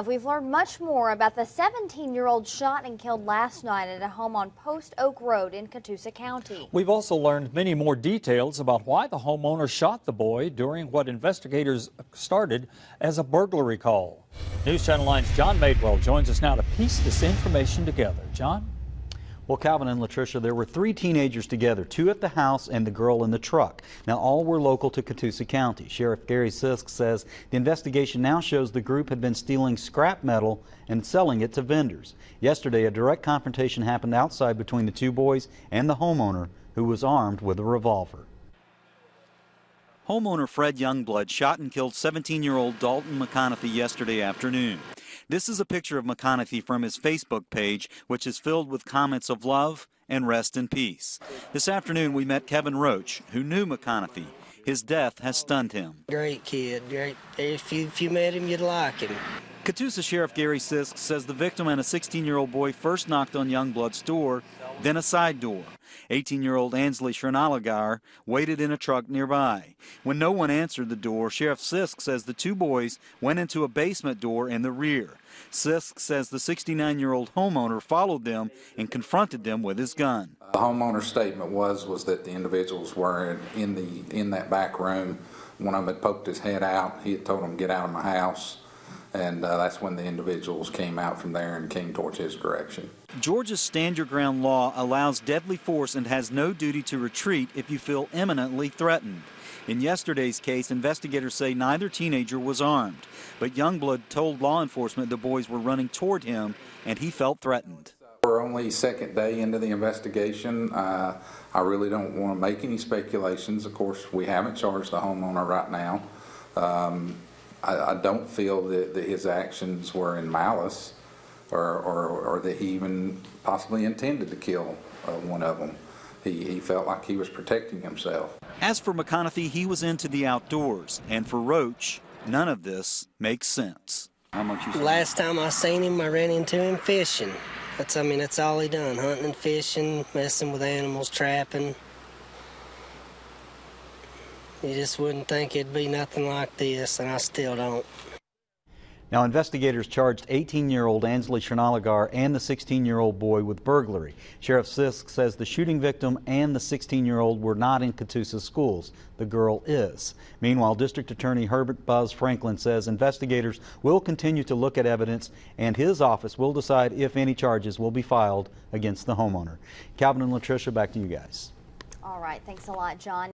We've learned much more about the 17-year-old shot and killed last night at a home on Post Oak Road in Catoosa County. We've also learned many more details about why the homeowner shot the boy during what investigators started as a burglary call. News Channel 9's John Madewell joins us now to piece this information together. John? Well, Calvin and Latricia, there were 3 teenagers together, 2 at the house and the girl in the truck. Now, all were local to Catoosa County. Sheriff Gary Sisk says the investigation now shows the group had been stealing scrap metal and selling it to vendors. Yesterday, a direct confrontation happened outside between the 2 boys and the homeowner, who was armed with a revolver. Homeowner Fred Youngblood shot and killed 17-year-old Dalton Mcconathy yesterday afternoon. This is a picture of Mcconathy from his Facebook page, which is filled with comments of love and rest in peace. This afternoon, we met Kevin Roach, who knew Mcconathy. His death has stunned him. Great kid. Great. If you met him, you'd like him. Catoosa Sheriff Gary Sisk says the victim and a 16-year-old boy first knocked on Youngblood's door, then a side door. 18-year-old Ansley Chrnalogar waited in a truck nearby. When no one answered the door, Sheriff Sisk says the 2 boys went into a basement door in the rear. Sisk says the 69-year-old homeowner followed them and confronted them with his gun. The homeowner's statement was that the individuals were in that back room. One of them had poked his head out. He had told them, "Get out of my house." And that's when the individuals came out from there and came towards his direction. Georgia's Stand Your Ground law allows deadly force and has no duty to retreat if you feel imminently threatened. In yesterday's case, investigators say neither teenager was armed, but Youngblood told law enforcement the boys were running toward him and he felt threatened. We're only second day into the investigation. I really don't want to make any speculations. Of course, we haven't charged the homeowner right now. I don't feel that his actions were in malice or that he even possibly intended to kill one of them. He felt like he was protecting himself. As for Mcconathy, he was into the outdoors. And for Roach, none of this makes sense. How much you Last time I seen him, I ran into him fishing. That's all he done, hunting and fishing, messing with animals, trapping. You just wouldn't think it'd be nothing like this, and I still don't. Now, investigators charged 18-year-old Ansley Chrnalogar and the 16-year-old boy with burglary. Sheriff Sisk says the shooting victim and the 16-year-old were not in Catoosa schools. The girl is. Meanwhile, District Attorney Herbert Buzz Franklin says investigators will continue to look at evidence, and his office will decide if any charges will be filed against the homeowner. Calvin and Latricia, back to you guys. All right, thanks a lot, John.